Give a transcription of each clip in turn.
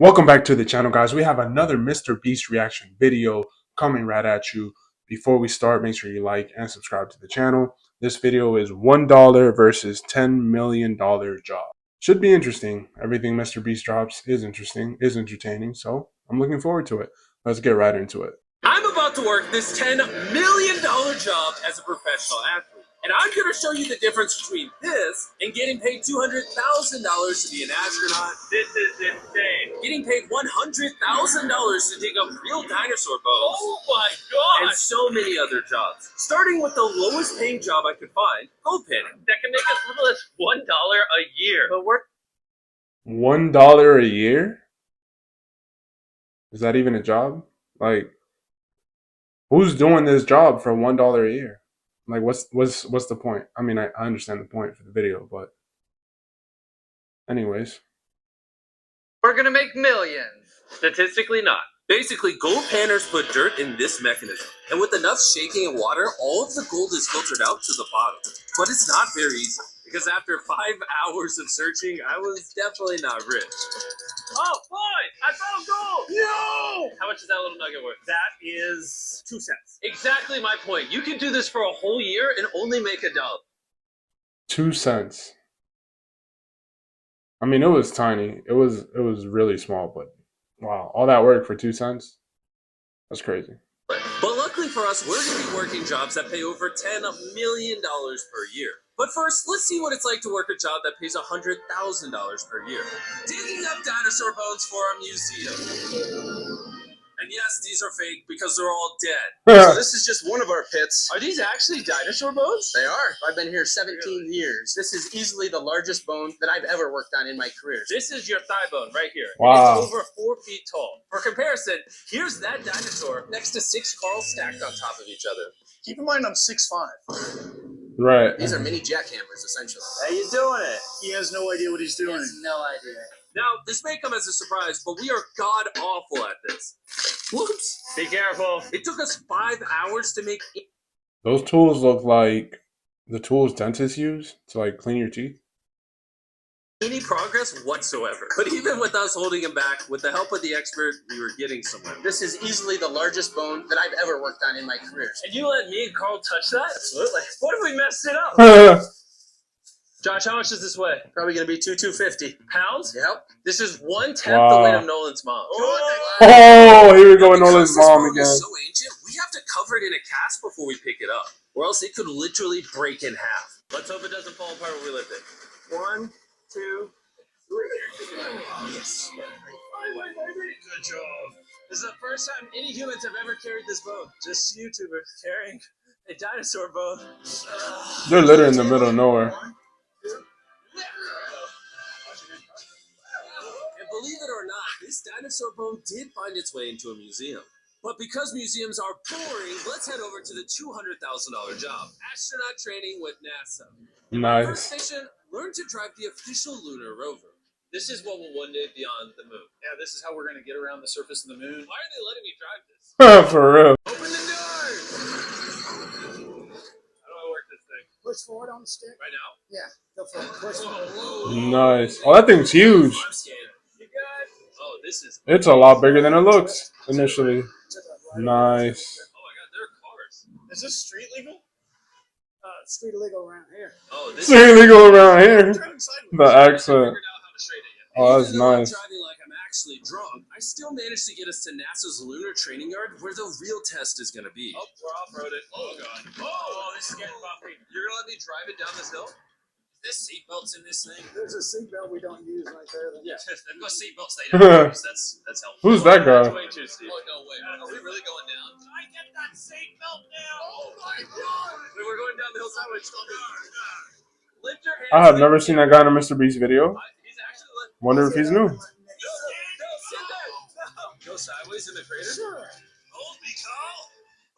Welcome back to the channel, guys. We have another Mr. Beast reaction video coming right at you. Before we start, make sure you like and subscribe to the channel. This video is $1 versus $10 million job. Should be interesting. Everything Mr. Beast drops is interesting, is entertaining, so I'm looking forward to it. Let's get right into it. I'm about to work this $10 million job as a professional athlete. And I'm going to show you the difference between this and getting paid $200,000 to be an astronaut. This is insane. Getting paid $100,000 to dig up real dinosaur bones. Oh my god! And so many other jobs. Starting with the lowest paying job I could find, gold panning. That can make as little as $1 a year. But we're $1 a year? Is that even a job? Like, who's doing this job for $1 a year? Like, what's the point? I mean, I understand the point for the video, but anyways. We're gonna make millions. Statistically not. Basically, gold panners put dirt in this mechanism, and with enough shaking and water, all of the gold is filtered out to the bottom. But it's not very easy, because after 5 hours of searching, I was definitely not rich. Oh, boy! I found gold! No! How much is that little nugget worth? That is 2 cents. Exactly my point. You could do this for a whole year and only make $1. 2 cents. I mean, it was tiny. It was really small, but wow, all that work for 2 cents? That's crazy. But luckily for us, we're going to be working jobs that pay over $10 million per year. But first, let's see what it's like to work a job that pays $100,000 per year. Digging up dinosaur bones for a museum. And yes, these are fake because they're all dead. So this is just one of our pits. Are these actually dinosaur bones? They are. I've been here 17 years. This is easily the largest bone that I've ever worked on in my career. This is your thigh bone right here. Wow. It's over 4 feet tall. For comparison, here's that dinosaur next to 6 Carls stacked on top of each other. Keep in mind I'm 6'5". Right. These are mini jackhammers, essentially. How you doing it? He has no idea what he's doing. He has no idea. Now, this may come as a surprise, but we are god-awful at this. Whoops. Be careful. It took us 5 hours to make... Those tools look like the tools dentists use to, like, clean your teeth. Any progress whatsoever. But even with us holding him back, with the help of the expert, we were getting somewhere. This is easily the largest bone that I've ever worked on in my career. And you let me and Carl touch that? Absolutely. What if we messed it up? Josh, how much does this weigh? Probably going to be $250. Pounds? Yep. This is 1/10 Wow. the weight of Nolan's mom. Oh, here we go with Nolan's mom again. Is so ancient, we have to cover it in a cast before we pick it up, or else it could literally break in half. Let's hope it doesn't fall apart when we lift it. 1, 2, 3. Yes. Good job. This is the first time any humans have ever carried this bone. Just YouTubers carrying a dinosaur bone. They're literally in the middle of nowhere. And believe it or not, this dinosaur bone did find its way into a museum. But because museums are boring, let's head over to the $200,000 job. Astronaut training with NASA. Nice. First mission, learn to drive the official lunar rover. This is what will one day be on the moon. Yeah, this is how we're going to get around the surface of the moon. Why are they letting me drive this? For real. Open the door! How do I work this thing? Push forward on the stick. Right now? Yeah, go for it. Push Whoa, forward. Nice. Oh, that thing's huge. I'm scared. You guys? Oh, this is... It's a lot bigger than it looks initially. Nice. Oh my god, there are cars. Is this street legal? Street legal around here. Oh, this It's illegal around here. Driving sideways. The accent. figured out how to straighten it yet. Oh, that's Even though nice. I'm driving like I'm actually drunk, I still managed to get us to NASA's lunar training yard where the real test is going to be. Oh, we're off-roaded. Oh, God. Oh, this is getting bumpy. You're going to let me drive it down this hill? This seatbelt's in this thing. There's a seatbelt we don't use right there. Yeah, they've got seatbelts they don't use. That's helpful. Who's that guy? That's way too steep. Oh, no way. Are we really going down? Can I get that seatbelt now? Oh, my God. We're going down the hill sideways. Lift your hands. I have never seen that guy in a Mr. Beast video. He's actually... Wonder if he's new. No, sit there. No. Go sideways in the crater? Sure. Hold me, Carl.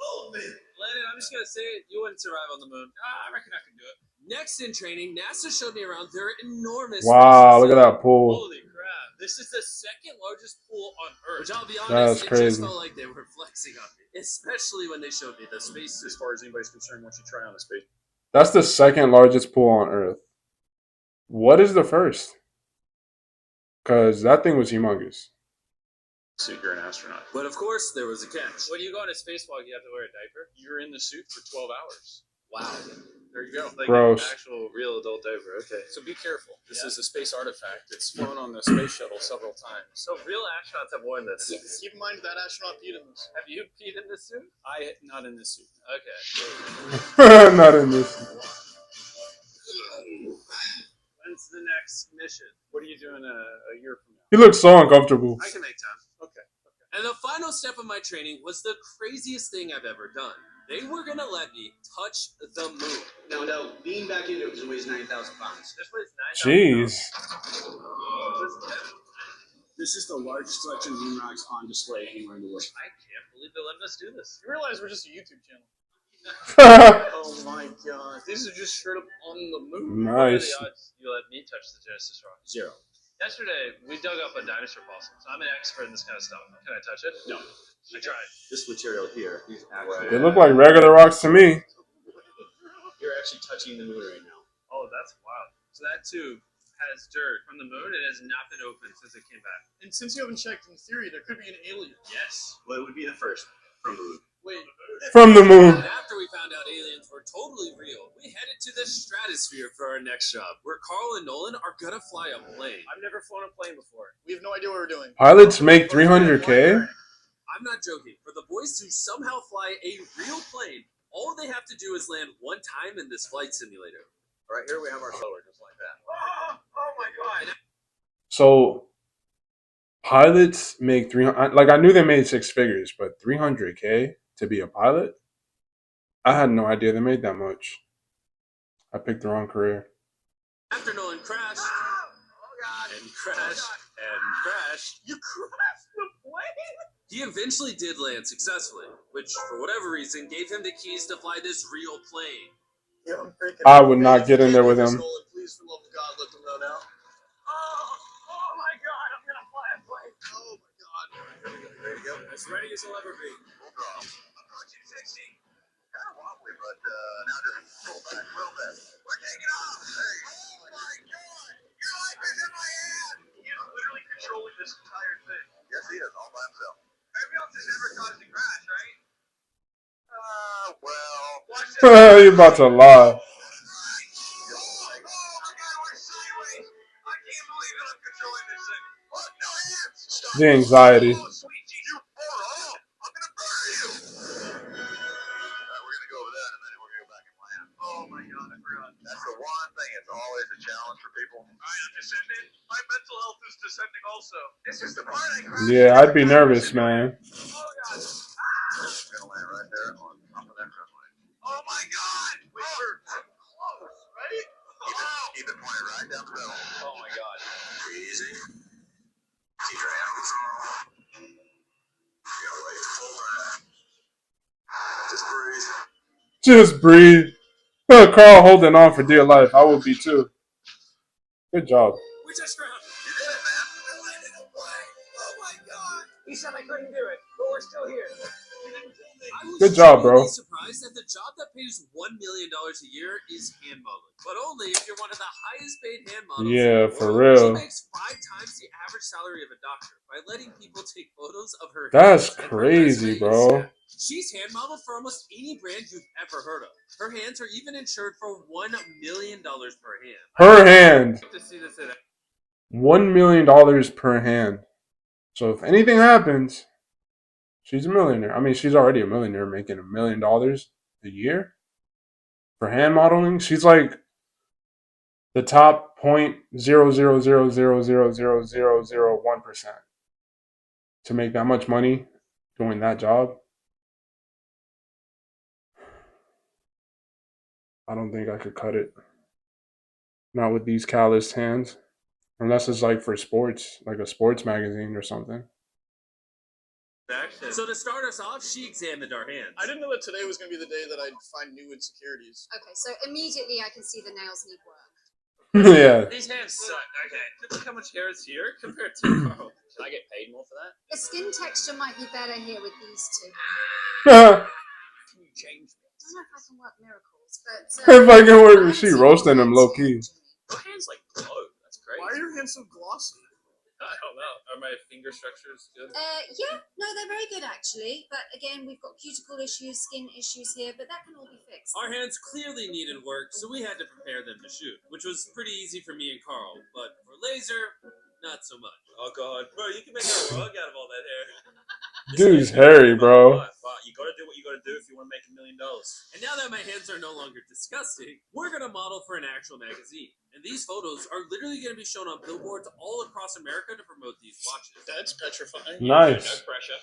Hold me. Lennon, I'm just going to say it. You wouldn't survive on the moon. I reckon I can do it. Next in training, NASA showed me around their enormous... Wow, look at that pool. Holy crap. This is the second largest pool on Earth. Which I'll be That's honest, it crazy. just felt like they were flexing on me. Especially when they showed me the space. As far as anybody's concerned, once you try on the space. That's the second largest pool on Earth. What is the first? Because that thing was humongous. suit, you're an astronaut. But of course, there was a catch. When you go on a spacewalk, you have to wear a diaper. You're in the suit for 12 hours. Wow. There you go. Like Gross. an actual real adult diaper. Okay. So be careful. This Yeah. is a space artifact. It's flown on the space shuttle several times. So real astronauts have worn this. Yes. Keep in mind that astronaut peed in this. Have you peed in this suit? Not in this suit. Okay. Not in this. When's the next mission? What are you doing a year from now? He looks so uncomfortable. I can make time. Okay. And the final step of my training was the craziest thing I've ever done. They were gonna let me touch the moon. Now, being back into it weighs 9,000 pounds. This weighs 9,000 Jeez. pounds. This is the largest collection of moon rocks on display anywhere in the world. I can't believe they let us do this. You realize we're just a YouTube channel. Nice. Oh my god. These are just straight up on the moon. What are the odds you let me touch the Genesis rock? 0. Yesterday, we dug up a dinosaur fossil, so I'm an expert in this kind of stuff. Can I touch it? No. I tried. This material here, these actually. They look like regular rocks to me. You're actually touching the moon right now. Oh, that's wild. So that tube has dirt from the moon and has not been opened since it came back. And since you haven't checked, in theory, there could be an alien. Yes. Well, it would be the first from the moon. Wait. From the moon. And after we found out aliens were totally real, we headed to the stratosphere for our next job, where Carl and Nolan are gonna fly a plane. I've never flown a plane before. We have no idea what we're doing. Pilots make 300K? I'm not joking. For the boys to somehow fly a real plane, all they have to do is land one time in this flight simulator. All right, here we have our solar, just like that. Oh my god. So pilots make 300. Like I knew they made 6 figures, but 300K to be a pilot? I had no idea they made that much. I picked the wrong career. After Nolan crashed, and crashed, and crashed, You crashed the plane? he eventually did land successfully, which, for whatever reason, gave him the keys to fly this real plane. Yeah, I'm freaking I would not get in there with him. Please, for the love of God, let them know now. Oh my god, I'm gonna fly a plane. Oh my god. There you go. As ready as I'll ever be. Full draw. Approaching 60. Kind of wobbly, but now just pull back real bit. We're taking off. Hey. Oh my god. Your life is in my hand. He's literally controlling this entire thing. Yes, he is, all by himself. Everybody else has never caused a crash, right? Well. Watch this. You're about to lie. Oh my god, we're sideways. I can't believe that I'm controlling this thing. Look, no hands. Stop. The anxiety. Oh, sweet Jesus. You moron. I'm going to burn you. We're going to go over that in a minute. We're going to go back and land. Oh my god, I forgot. That's the one thing. It's always a challenge for people. Alright, I'm descending. My mental health is descending also. This is the part I crashed. Yeah, I'd be nervous, man. Oh god. We're going to land right there on top of that runway. Oh my god! Wait, we're close, right? Keep it pointed right down the middle. Oh my god. Easy. Keep your hands. Get away. Full breath. Just breathe. Just breathe. Carl holding on for dear life. I would be too. Good job. We touched ground. You did it, man. We landed a plane. Oh my god. He said I couldn't do it, but we're still here. I was Good job, bro. genuinely surprised that the job that pays $1 million a year is hand modeling, but only if you're one of the highest paid hand models. Yeah, in the for world. real. She makes 5 times the average salary of a doctor by letting people take photos of her. That's hands and her crazy, resume. bro. She's hand modeled for almost any brand you've ever heard of. Her hands are even insured for $1 million per hand. Her hand. I'd like to see this in $1 million per hand. So if anything happens, she's a millionaire. I mean, she's already a millionaire making $1 million a year for hand modeling. She's like the top 0.000000001% to make that much money doing that job. I don't think I could cut it. Not with these calloused hands. Unless it's like for sports, like a sports magazine or something. action. So to start us off, she examined our hands. I didn't know that today was going to be the day that I'd find new insecurities. Okay, so immediately I can see the nails need work. Yeah. These hands suck. Okay. Look how much hair is here compared to Carl. Should I get paid more for that? The skin texture might be better here with these two. Can you change me? I don't know if I can work miracles, but... If I can work, I she see roasting your him hands low key. changing. Your hands like glow. That's crazy. Why are your hands so glossy? I don't know. Are my finger structures good? Yeah, no, they're very good actually. But again, we've got cuticle issues, skin issues here, but that can all be fixed. Our hands clearly needed work, so we had to prepare them to shoot, which was pretty easy for me and Carl. But for laser, not so much. Oh god, bro, you can make a rug out of all that hair. Dude's hairy, bro. But you gotta do what you gotta do if you want to make $1 million. And now that my hands are no longer disgusting, we're gonna model for an actual magazine. And these photos are literally gonna be shown on billboards all across America to promote these watches. That's petrifying. Nice. No pressure.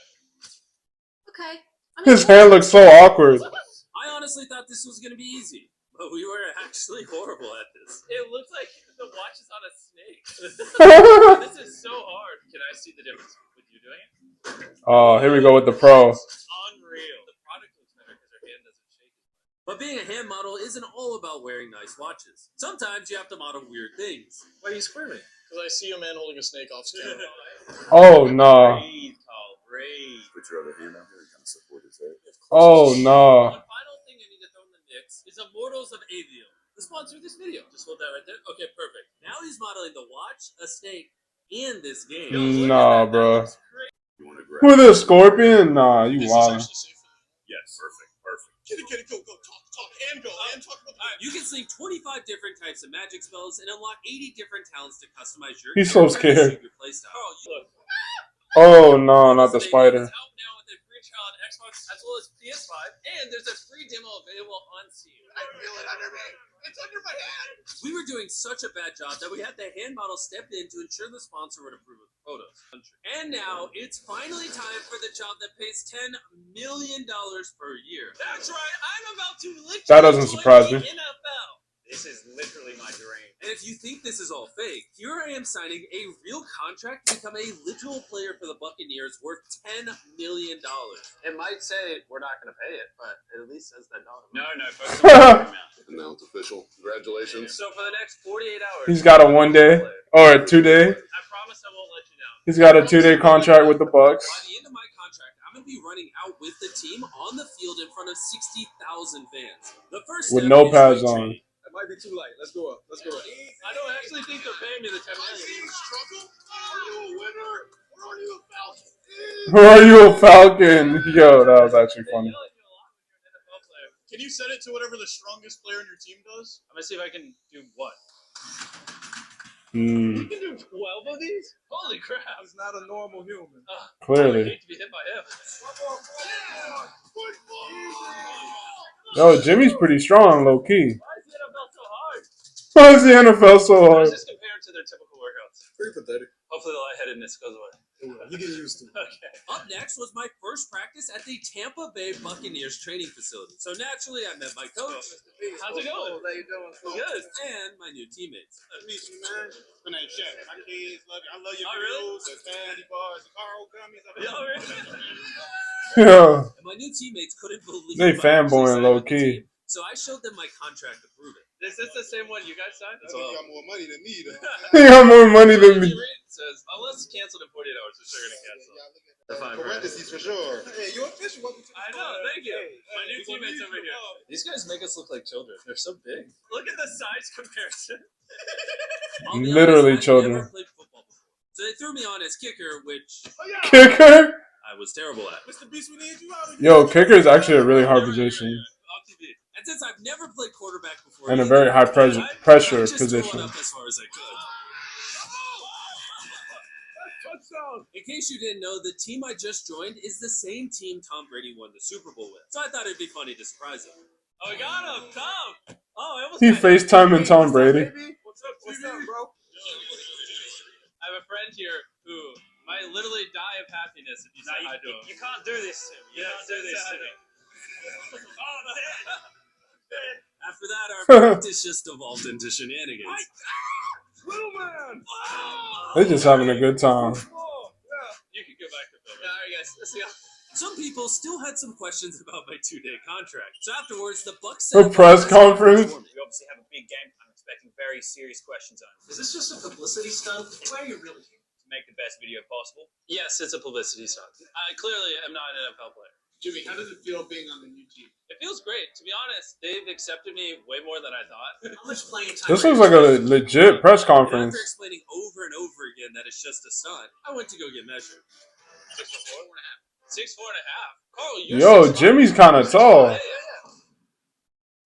Okay. His hand looks so awkward. I honestly thought this was gonna be easy, but we were actually horrible at this. It looks like the watch is on a snake. This is so hard. Can I see the difference with you doing it? Oh, here we go with the pro. Unreal. The product looks better because her hand doesn't shake. But being a hand model isn't all about wearing nice watches. Sometimes you have to model weird things. Why are you squirming? Because I see a man holding a snake off scale. Oh no. Breathe, Carl. Breathe. Put your other hand out here and kind of support his head. Oh no. One final thing I need to throw in the mix is Immortals of Avium, the sponsor of this video. Just hold that right there. Okay, perfect. Now he's modeling the watch, a snake, and this game. Nah, bro. You want to grab? With a scorpion? Nah, you This is wild. actually safe for them. Yes, perfect, perfect. Get it, go, talk, and go, and talk about the You can sling 25 different types of magic spells and unlock 80 different talents to customize your He's so character and scared. suit your playstyle. Carl, you look. Oh no, not the This spider. is out now with a free trial on Xbox as well as PS5, and there's a free demo available on Steam. I feel it under me. It's under my hand. We were doing such a bad job that we had the hand model step in to ensure the sponsor would approve of the photos. And now it's finally time for the job that pays $10 million per year. That's right. I'm about to literally That doesn't surprise join me. the NFL. This is literally my dream. And if you think this is all fake, here I am signing a real contract to become a literal player for the Buccaneers worth $10 million. It might say we're not going to pay it, but it at least says that dollar. No, focus on the dollar amount. And now it's official. Congratulations. So for the next 48 hours, He's got a 1 day or a 2 day. I promise I won't let you down. He's got a 2 day contract with the Bucks. By the end of my contract, I'm going to be running out with the team on the field in front of 60,000 fans. The first With step no is pads weight on. training. It might be too late. Let's go up. Let's go up. I don't actually think they're paying me the $10 million. Struggle? Are you a winner? Or are you a falcon? Are you a Falcon? Yo, that was actually They funny. yell at you a lot when you're an NFL player. Can you set it to whatever the strongest player in your team does? I'm gonna see if I can do what. Hmm, You can do 12 of these? Holy crap! He's not a normal human. I clearly. hate to be hit by him. Yo, Jimmy's pretty strong, low key. Why is the NFL so hard? Why is the NFL so How hard? does this compare to their typical workouts? Pretty pathetic. Hopefully the lightheadedness goes away. You get used to it. Okay. Up next was my first practice at the Tampa Bay Buccaneers training facility. So naturally, I met my coach. How's it going? How you doing? Good. And my new teammates. Meet you, man. My name's Shaq. My kids love you. I love your Oh, really? videos, the candy bars, the Carl gummies. Yeah, really? Yeah. And my new teammates couldn't believe They I actually fanboying signed low with the key. team. So I showed them my contract to prove it. Is this the same one you guys signed? You got more money than me, though. He got more money than me. It says, unless canceled in 48 hours, we're sure going to cancel. Fine, Parentheses for sure. Hey, you official. I know, thank you. My new teammates over here. These guys make us look like children. They're so big. Look at the size comparison. I'll be Literally honest, children. I've never played football before. So they threw me on as kicker, which Kicker? I was terrible at. Mr. Beast, we need you out. Yo, kicker is actually a really hard position. Off TV. And since I've never played quarterback before, And a either, very high pressure I just threw position. one up as far as I could. In case you didn't know, the team I just joined is the same team Tom Brady won the Super Bowl with. So I thought it'd be funny to surprise him. Oh, we got him, Tom. Oh, I almost He got him. FaceTiming Tom Brady. What's up, bro? I have a friend here who might literally die of happiness if you say hi to him. You can't do this to me. You can't do this to me. Oh, the head. After that, our practice just evolved into shenanigans. Little man. They're just having a good time. You can go back to Bill. All right, guys. Let's go. Some people still had some questions about my 2-day contract. So afterwards, the Bucks A set up press a conference? We obviously have a big game plan. I'm expecting very serious questions on it. Is this just a publicity stunt? Why are you really here? To make the best video possible. Yes, it's a publicity stunt. I clearly am not an NFL player. Jimmy, how does it feel being on the new team? It feels great. To be honest, they've accepted me way more than I thought. How much playing time? This looks like a legit press And conference. after explaining over and over again that it's just a stunt, I went to go get measured. 6'4", 4.5". Carl, you're Yo, 6'5". Jimmy's kind of tall. Yeah.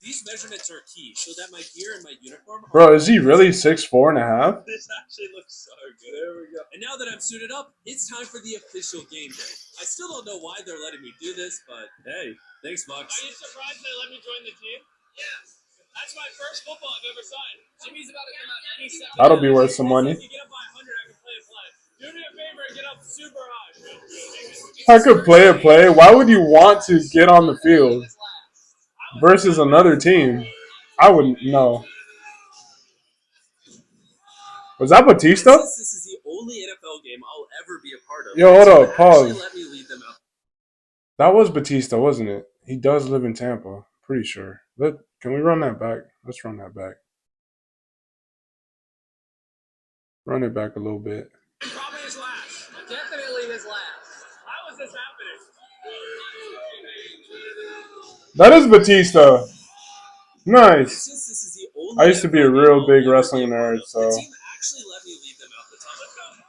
These measurements are key so that my gear and my uniform. Bro, is he really 6'4.5"? This actually looks so good. There we go. And now that I'm suited up, it's time for the official game day. I still don't know why they're letting me do this, but hey, thanks, Bucks. Are you surprised they let me join the team? Yes. That's my first football I've ever signed. Jimmy's about to come out any second. That'll be worth some money. If you get up by 100, I can play a play. Do me a favor and get up super high. I could play a play. Why would you want to get on the field versus another team? I wouldn't know. Was that Batista? Since this is the only NFL game I'll ever be a part of, Yo, hold up, actually pause. let me lead them out. That was Batista, wasn't it? He does live in Tampa, pretty sure. Can we run that back? Let's run that back. Run it back a little bit. Probably his last. Definitely his last. How is this happening? That is Batista. Nice. Since this is the only I used to be a NFL game real I'll big ever wrestling be a part nerd, of, so the team actually let me lead them out the tunnel.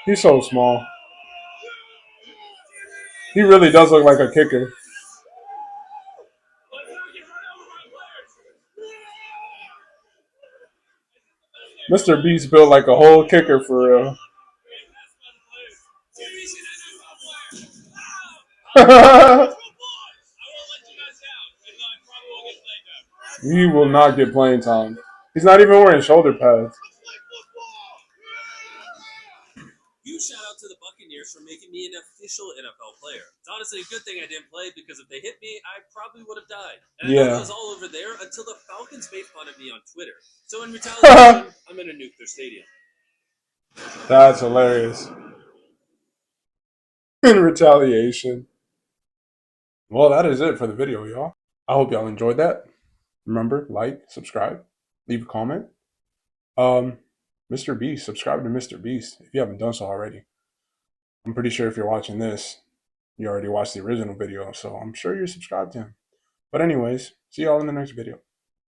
he's so small. He really does look like a kicker. Mr. Beast built like a whole kicker for real. He will not get playing time. He's not even wearing shoulder pads. Huge shout out to the Buccaneers for making me an official NFL player. It's honestly a good thing I didn't play because if they hit me, I probably would have died. And I thought it was all over there until the Falcons made fun of me on Twitter. So in retaliation, I'm gonna nuke their stadium. That's hilarious. In retaliation. Well, that is it for the video, y'all. I hope y'all enjoyed that. Remember, like, subscribe, leave a comment. Mr. Beast, subscribe to Mr. Beast if you haven't done so already. I'm pretty sure if you're watching this, you already watched the original video, so I'm sure you're subscribed to him. But anyways, see y'all in the next video.